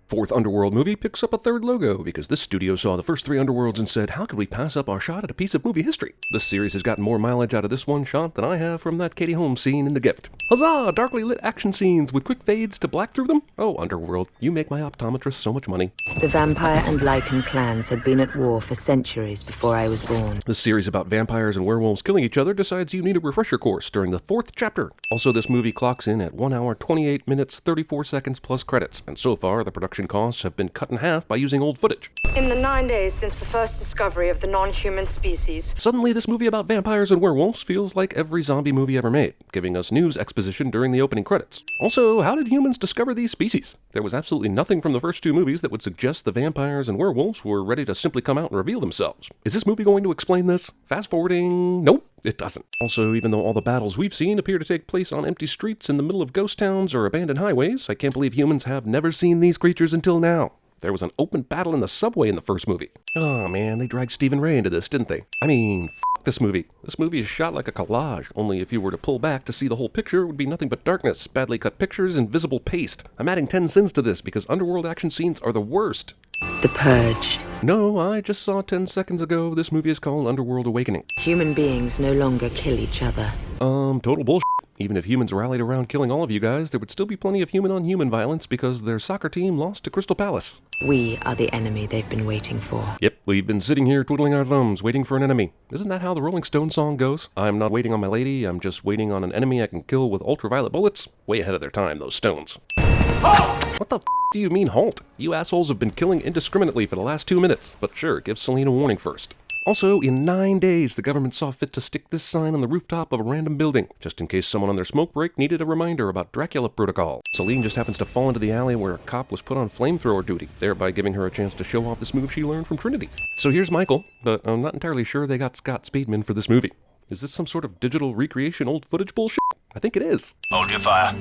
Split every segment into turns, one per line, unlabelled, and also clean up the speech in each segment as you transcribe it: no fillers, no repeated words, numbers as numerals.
Fourth Underworld movie picks up a third logo because this studio saw the first three Underworlds and said, how could we pass up our shot at a piece of movie history? This series has gotten more mileage out of this one shot than I have from that Katie Holmes scene in The Gift. Huzzah! Darkly lit action scenes with quick fades to black through them? Oh, Underworld, you make my optometrist so much money.
The vampire and Lycan clans had been at war for centuries before I was born.
This series about vampires and werewolves killing each other decides you need a refresher course during the fourth chapter. Also, this movie clocks in at 1 hour, 28 minutes, 34 seconds plus credits, and so far the production costs have been cut in half by using old footage.
In the 9 days since the first discovery of the non-human species,
Suddenly, this movie about vampires and werewolves feels like every zombie movie ever made, giving us news exposition during the opening credits. Also, how did humans discover these species? There was absolutely nothing from the first two movies that would suggest the vampires and werewolves were ready to simply come out and reveal themselves. Is this movie going to explain this? Fast forwarding, nope, it doesn't. Also, even though all the battles we've seen appear to take place on empty streets in the middle of ghost towns or abandoned highways, I can't believe humans have never seen these creatures until now. There was an open battle in the subway in the first movie. Oh man, they dragged Stephen Ray into this, didn't they? I mean, f*** this movie. This movie is shot like a collage, only if you were to pull back to see the whole picture, it would be nothing but darkness, badly cut pictures, and visible paste. I'm adding 10 sins to this because Underworld action scenes are the worst.
The Purge.
No, I just saw 10 seconds ago this movie is called Underworld Awakening.
Human beings no longer kill each other.
Total bullshit. Even if humans rallied around killing all of you guys, there would still be plenty of human-on-human violence because their soccer team lost to Crystal Palace.
We are the enemy they've been waiting for.
Yep, we've been sitting here twiddling our thumbs, waiting for an enemy. Isn't that how the Rolling Stones song goes? I'm not waiting on my lady, I'm just waiting on an enemy I can kill with ultraviolet bullets. Way ahead of their time, those Stones. What the f*** do you mean halt? You assholes have been killing indiscriminately for the last 2 minutes. But sure, give Celine a warning first. Also, in 9 days, the government saw fit to stick this sign on the rooftop of a random building, just in case someone on their smoke break needed a reminder about Dracula protocol. Celine just happens to fall into the alley where a cop was put on flamethrower duty, thereby giving her a chance to show off this move she learned from Trinity. So here's Michael, but I'm not entirely sure they got Scott Speedman for this movie. Is this some sort of digital recreation old footage bullshit? I think it is.
Hold your fire.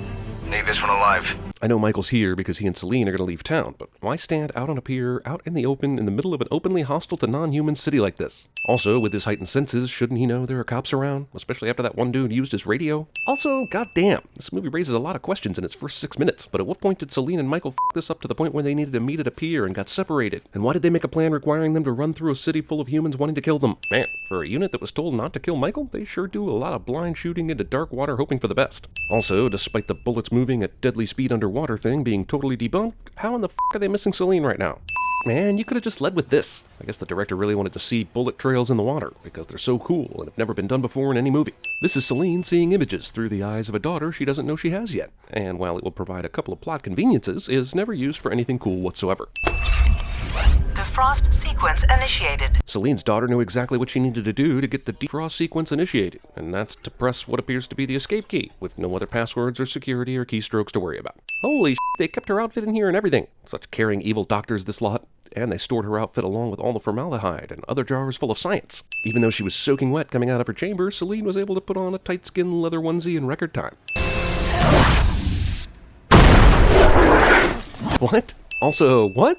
Need this one alive.
I know Michael's here because he and Celine are going to leave town, but why stand out on a pier, out in the open, in the middle of an openly hostile to non-human city like this? Also, with his heightened senses, shouldn't he know there are cops around? Especially after that one dude used his radio? Also, goddamn, this movie raises a lot of questions in its first 6 minutes, but at what point did Celine and Michael f*** this up to the point where they needed to meet at a pier and got separated? And why did they make a plan requiring them to run through a city full of humans wanting to kill them? Man, for a unit that was told not to kill Michael, they sure do a lot of blind shooting into dark water hoping for the best. Also, despite the bullets moving at deadly speed underwater thing being totally debunked, how in the f*** are they missing Celine right now? Man, you could have just led with this. I guess the director really wanted to see bullet trails in the water, because they're so cool and have never been done before in any movie. This is Celine seeing images through the eyes of a daughter she doesn't know she has yet, and while it will provide a couple of plot conveniences, is never used for anything cool whatsoever.
Defrost sequence initiated.
Celine's daughter knew exactly what she needed to do to get the defrost sequence initiated, and that's to press what appears to be the escape key, with no other passwords or security or keystrokes to worry about. Holy shit, they kept her outfit in here and everything. Such caring evil doctors, this lot. And they stored her outfit along with all the formaldehyde and other jars full of science. Even though she was soaking wet coming out of her chamber, Celine was able to put on a tight skin leather onesie in record time. What? Also, what?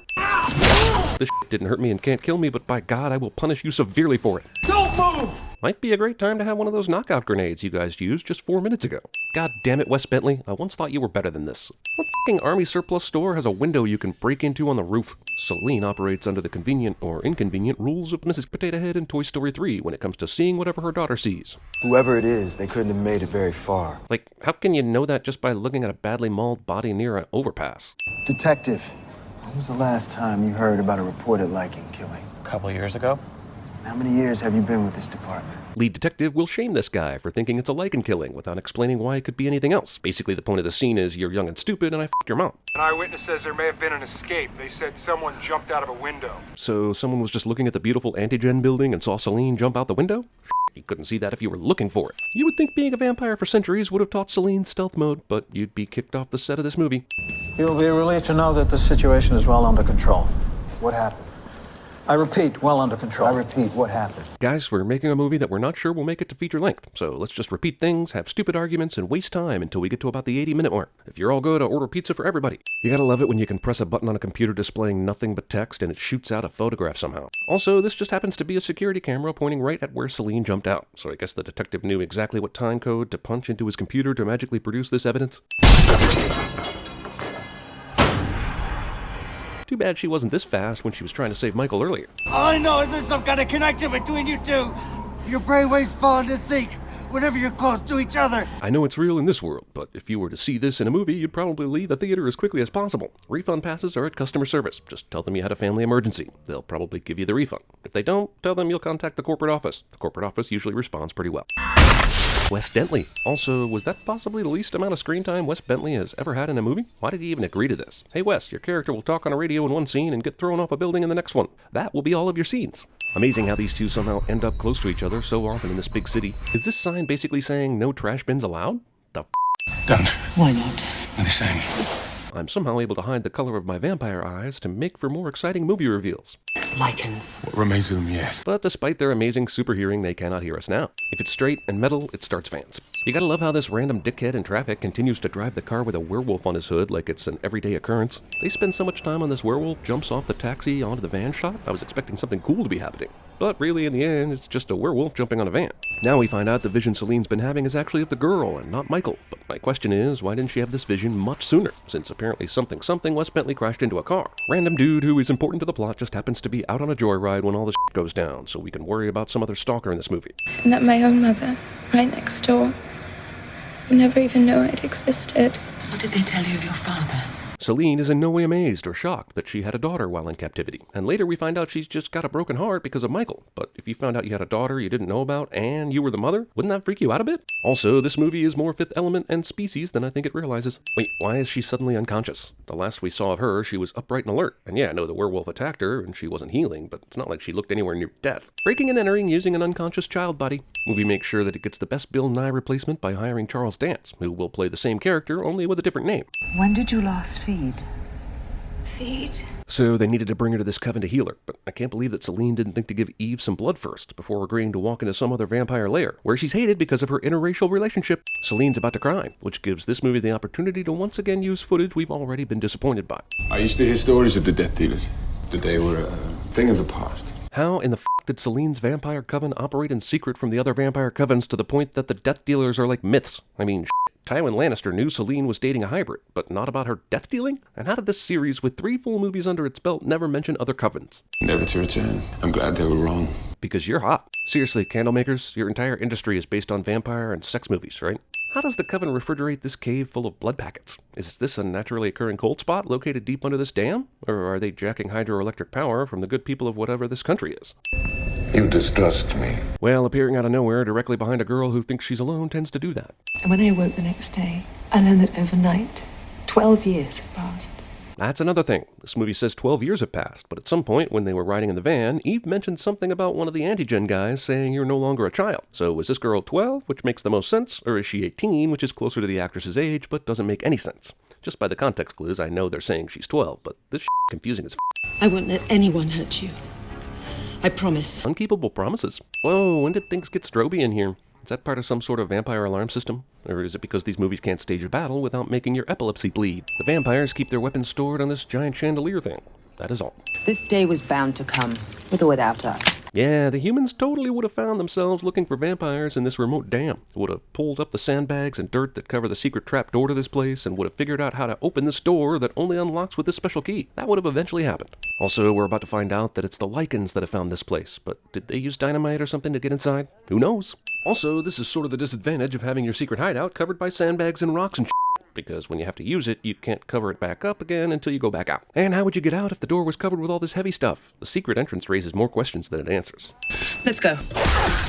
This shit didn't hurt me and can't kill me, but by God, I will punish you severely for it.
Don't move!
Might be a great time to have one of those knockout grenades you guys used just 4 minutes ago. God damn it, Wes Bentley, I once thought you were better than this. What f***ing army surplus store has a window you can break into on the roof? Celine operates under the convenient or inconvenient rules of Mrs. Potato Head in Toy Story 3 when it comes to seeing whatever her daughter sees.
Whoever it is, they couldn't have made it very far.
Like, how can you know that just by looking at a badly mauled body near an overpass?
Detective, when was the last time you heard about a reported Lycan killing?
A couple years ago.
How many years have you been with this department?
Lead detective will shame this guy for thinking it's a Lycan killing without explaining why it could be anything else. Basically, the point of the scene is you're young and stupid and I f***ed your mom.
An eyewitness says there may have been an escape. They said someone jumped out of a window.
So someone was just looking at the beautiful Antigen building and saw Celine jump out the window? You couldn't see that if you were looking for it. You would think being a vampire for centuries would have taught Celine stealth mode, but you'd be kicked off the set of this movie.
You'll be relieved to know that the situation is well under control.
What happened?
I repeat, well under control.
I repeat, what happened?
Guys, we're making a movie that we're not sure will make it to feature length, so let's just repeat things, have stupid arguments, and waste time until we get to about the 80-minute mark. If you're all good, I'll order pizza for everybody. You gotta love it when you can press a button on a computer displaying nothing but text and it shoots out a photograph somehow. Also, this just happens to be a security camera pointing right at where Celine jumped out, so I guess the detective knew exactly what time code to punch into his computer to magically produce this evidence. Too bad she wasn't this fast when she was trying to save Michael earlier.
All I know is there's some kind of connection between you two. Your brainwaves fall into sync whenever you're close to each other.
I know it's real in this world, but if you were to see this in a movie, you'd probably leave the theater as quickly as possible. Refund passes are at customer service. Just tell them you had a family emergency. They'll probably give you the refund. If they don't, tell them you'll contact the corporate office. The corporate office usually responds pretty well. Wes Bentley. Also, was that possibly the least amount of screen time Wes Bentley has ever had in a movie? Why did he even agree to this? Hey Wes, your character will talk on a radio in one scene and get thrown off a building in the next one. That will be all of your scenes. Amazing how these two somehow end up close to each other so often in this big city. Is this sign basically saying no trash bins allowed? The
Don't.
Why not?
They're the same.
I'm somehow able to hide the color of my vampire eyes to make for more exciting movie reveals.
Lichens.
What remains of them, yes.
But despite their amazing super hearing, they cannot hear us now. If it's straight and metal, it starts fans. You gotta love how this random dickhead in traffic continues to drive the car with a werewolf on his hood like it's an everyday occurrence. They spend so much time on this werewolf jumps off the taxi onto the van shot, I was expecting something cool to be happening. But really, in the end, it's just a werewolf jumping on a van. Now we find out the vision Celine's been having is actually of the girl and not Michael. But my question is, why didn't she have this vision much sooner? Since apparently something Wes Bentley crashed into a car. Random dude who is important to the plot just happens to be out on a joyride when all this shit goes down, so we can worry about some other stalker in this movie.
And that my own mother, right next door, would never even know it existed.
What did they tell you of your father?
Celine is in no way amazed or shocked that she had a daughter while in captivity, and later we find out she's just got a broken heart because of Michael. But if you found out you had a daughter you didn't know about and you were the mother, wouldn't that freak you out a bit? Also, this movie is more Fifth Element and Species than I think it realizes. Wait, why is she suddenly unconscious? The last we saw of her, she was upright and alert. And yeah, I know the werewolf attacked her and she wasn't healing, but it's not like she looked anywhere near death. Breaking and entering using an unconscious child body. Movie makes sure that it gets the best Bill Nye replacement by hiring Charles Dance, who will play the same character, only with a different name.
When did you last feed?
Feed.
So they needed to bring her to this coven to heal her, but I can't believe that Celine didn't think to give Eve some blood first before agreeing to walk into some other vampire lair, where she's hated because of her interracial relationship. Celine's about to cry, which gives this movie the opportunity to once again use footage we've already been disappointed by.
I used to hear stories of the death dealers, that they were a thing of the past.
How in the f*** did Celine's vampire coven operate in secret from the other vampire covens to the point that the death dealers are like myths? I mean, Tywin Lannister knew Celine was dating a hybrid, but not about her death dealing? And how did this series, with 3 full movies under its belt, never mention other covens?
Never to return. I'm glad they were wrong.
Because you're hot. Seriously, candlemakers, your entire industry is based on vampire and sex movies, right? How does the coven refrigerate this cave full of blood packets? Is this a naturally occurring cold spot located deep under this dam? Or are they jacking hydroelectric power from the good people of whatever this country is?
You distrust me.
Well, appearing out of nowhere directly behind a girl who thinks she's alone tends to do that.
And when I awoke the next day, I learned that overnight, 12 years had passed.
That's another thing. This movie says 12 years have passed, but at some point when they were riding in the van, Eve mentioned something about one of the Antigen guys saying you're no longer a child. So is this girl 12, which makes the most sense, or is she 18, which is closer to the actress's age, but doesn't make any sense? Just by the context clues, I know they're saying she's 12, but this confusing as
I won't let anyone hurt you. I promise.
Unkeepable promises. Whoa, when did things get stroby in here? Is that part of some sort of vampire alarm system? Or is it because these movies can't stage a battle without making your epilepsy bleed? The vampires keep their weapons stored on this giant chandelier thing. That is all.
This day was bound to come, with or without us.
Yeah, the humans totally would have found themselves looking for vampires in this remote dam. Would have pulled up the sandbags and dirt that cover the secret trap door to this place and would have figured out how to open this door that only unlocks with this special key. That would have eventually happened. Also, we're about to find out that it's the Lycans that have found this place, but did they use dynamite or something to get inside? Who knows? Also, this is sort of the disadvantage of having your secret hideout covered by sandbags and rocks and because when you have to use it, you can't cover it back up again until you go back out. And how would you get out if the door was covered with all this heavy stuff? The secret entrance raises more questions than it answers.
Let's go.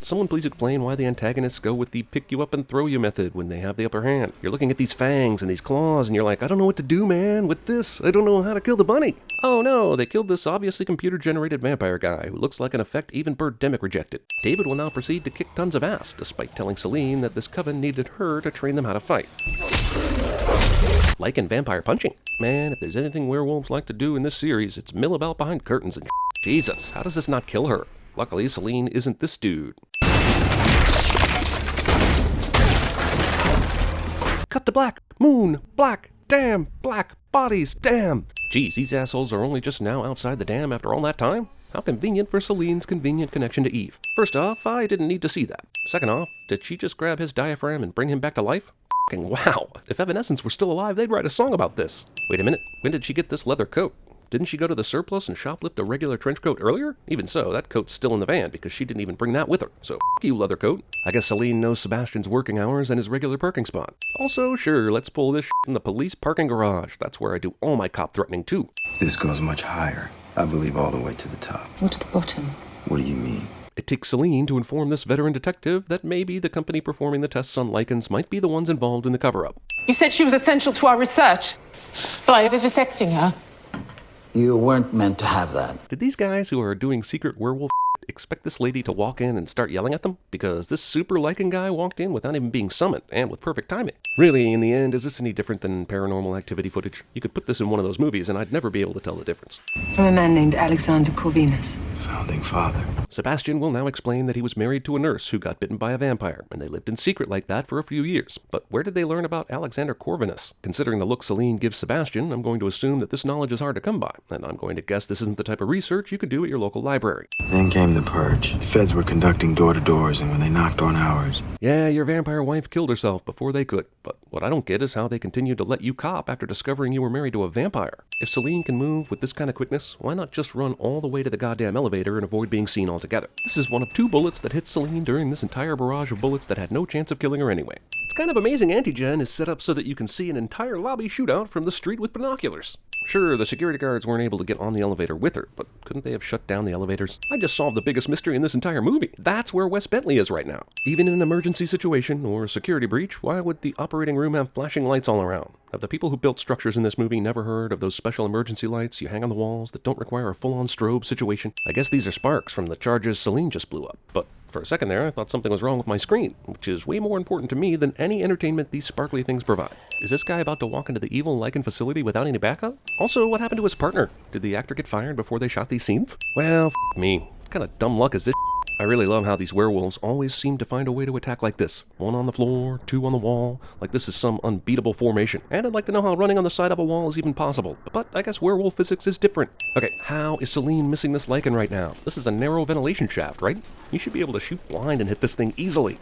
Someone please explain why the antagonists go with the pick you up and throw you method when they have the upper hand. You're looking at these fangs and these claws and you're like, I don't know what to do, man, with this. I don't know how to kill the bunny. Oh no, they killed this obviously computer-generated vampire guy who looks like an effect even Birdemic rejected. David will now proceed to kick tons of ass, despite telling Celine that this coven needed her to train them how to fight. Lycan vampire punching. Man, if there's anything werewolves like to do in this series, it's mill about behind curtains and Jesus, how does this not kill her? Luckily, Celine isn't this dude. Cut to black. Moon. Black. Damn. Black. Bodies. Damn. Geez, these assholes are only just now outside the dam after all that time? How convenient for Celine's convenient connection to Eve. First off, I didn't need to see that. Second off, did she just grab his diaphragm and bring him back to life? Wow, if Evanescence were still alive, they'd write a song about this. Wait a minute, when did she get this leather coat? Didn't she go to the surplus and shoplift a regular trench coat earlier? Even so, that coat's still in the van because she didn't even bring that with her. So, f*** you, leather coat. I guess Celine knows Sebastian's working hours and his regular parking spot. Also, sure, let's pull this in the police parking garage. That's where I do all my cop threatening too.
This goes much higher. I believe all the way to the top.
Or to the bottom.
What do you mean?
It takes Celine to inform this veteran detective that maybe the company performing the tests on lichens might be the ones involved in the cover-up.
You said she was essential to our research by vivisecting her.
You weren't meant to have that.
Did these guys who are doing secret werewolf expect this lady to walk in and start yelling at them? Because this super lichen guy walked in without even being summoned, and with perfect timing. Really, in the end, is this any different than Paranormal Activity footage? You could put this in one of those movies and I'd never be able to tell the difference.
From a man named Alexander Corvinus.
Founding father.
Sebastian will now explain that he was married to a nurse who got bitten by a vampire, and they lived in secret like that for a few years. But where did they learn about Alexander Corvinus? Considering the look Celine gives Sebastian, I'm going to assume that this knowledge is hard to come by, and I'm going to guess this isn't the type of research you could do at your local library.
Then came the purge. The feds were conducting door-to-doors, and when they knocked on ours...
Yeah, your vampire wife killed herself before they could, but what I don't get is how they continued to let you cop after discovering you were married to a vampire. If Celine can move with this kind of quickness, why not just run all the way to the goddamn elevator and avoid being seen altogether? This is one of 2 bullets that hit Celine during this entire barrage of bullets that had no chance of killing her anyway. It's kind of amazing Antigen is set up so that you can see an entire lobby shootout from the street with binoculars. Sure, the security guards weren't able to get on the elevator with her, but couldn't they have shut down the elevators? I just solved the biggest mystery in this entire movie. That's where Wes Bentley is right now. Even in an emergency situation or a security breach, why would the operating room have flashing lights all around? Have the people who built structures in this movie never heard of those special emergency lights you hang on the walls that don't require a full-on strobe situation? I guess these are sparks from the charges Celine just blew up, but for a second there, I thought something was wrong with my screen, which is way more important to me than any entertainment these sparkly things provide. Is this guy about to walk into the evil lichen facility without any backup? Also, what happened to his partner? Did the actor get fired before they shot these scenes? Well, f*** me. What kind of dumb luck is this? I really love how these werewolves always seem to find a way to attack like this. 1 on the floor, 2 on the wall, like this is some unbeatable formation. And I'd like to know how running on the side of a wall is even possible. But I guess werewolf physics is different. Okay, how is Celine missing this lichen right now? This is a narrow ventilation shaft, right? You should be able to shoot blind and hit this thing easily.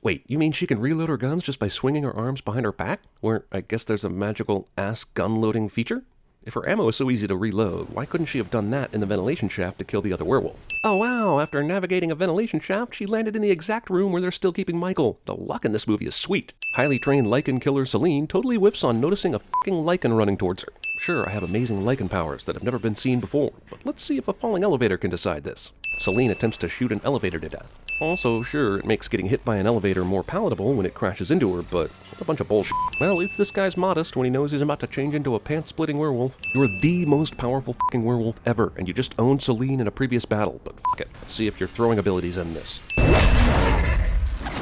Wait, you mean she can reload her guns just by swinging her arms behind her back? Where I guess there's a magical ass gun loading feature? If her ammo is so easy to reload, why couldn't she have done that in the ventilation shaft to kill the other werewolf? Oh wow, after navigating a ventilation shaft, she landed in the exact room where they're still keeping Michael. The luck in this movie is sweet. Highly trained lichen killer Celine totally whiffs on noticing a fucking lichen running towards her. Sure, I have amazing lichen powers that have never been seen before, but let's see if a falling elevator can decide this. Celine attempts to shoot an elevator to death. Also, sure, it makes getting hit by an elevator more palatable when it crashes into her, but what a bunch of bullshit. Well, at least this guy's modest when he knows he's about to change into a pants-splitting werewolf. You're the most powerful fucking werewolf ever, and you just owned Celine in a previous battle, but fuck it. Let's see if your throwing abilities end this.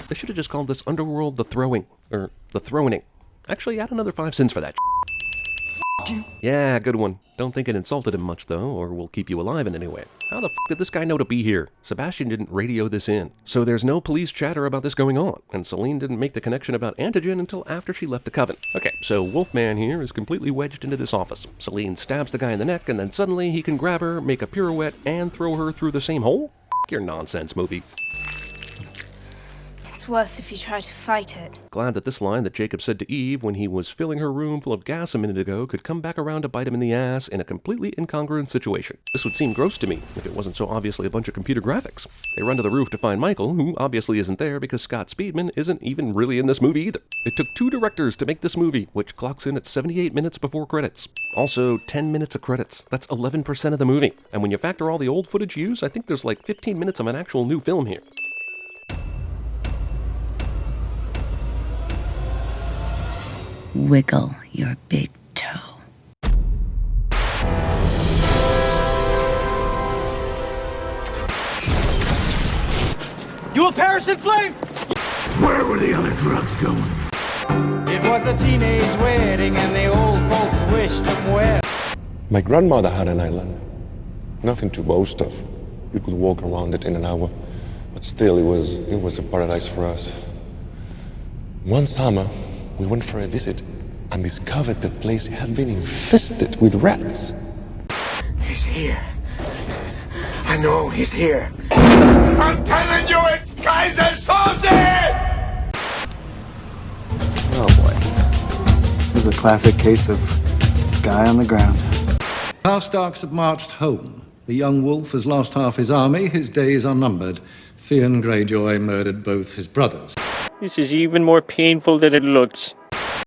They should have just called this Underworld the Throwing, or the Throning. Actually, add another 5 cents for that. Yeah, good one. Don't think it insulted him much, though, or will keep you alive in any way. How the f*** did this guy know to be here? Sebastian didn't radio this in. So there's no police chatter about this going on, and Celine didn't make the connection about Antigen until after she left the Coven. Okay, so Wolfman here is completely wedged into this office. Celine stabs the guy in the neck, and then suddenly he can grab her, make a pirouette, and throw her through the same hole? F*** your nonsense, movie.
It's worse if you try to fight it.
Glad that this line that Jacob said to Eve when he was filling her room full of gas a minute ago could come back around to bite him in the ass in a completely incongruent situation. This would seem gross to me if it wasn't so obviously a bunch of computer graphics. They run to the roof to find Michael, who obviously isn't there because Scott Speedman isn't even really in this movie either. It took 2 directors to make this movie, which clocks in at 78 minutes before credits. Also, 10 minutes of credits. That's 11% of the movie. And when you factor all the old footage used, I think there's like 15 minutes of an actual new film here.
Wiggle your big toe.
You a Paris in flame?
Where were the other drugs going?
It was a teenage wedding and the old folks wished them well.
My grandmother had an island. Nothing to boast of. You could walk around it in an hour. But still, it was a paradise for us. One summer, we went for a visit and discovered the place had been infested with rats.
He's here. I know he's here. I'm telling you, it's Kaiser Soze!
Oh boy. This is a classic case of Guy on the ground.
Karstarks have marched home. The young wolf has lost half his army. His days are numbered. Theon Greyjoy murdered both his brothers.
This is even more painful than it looks.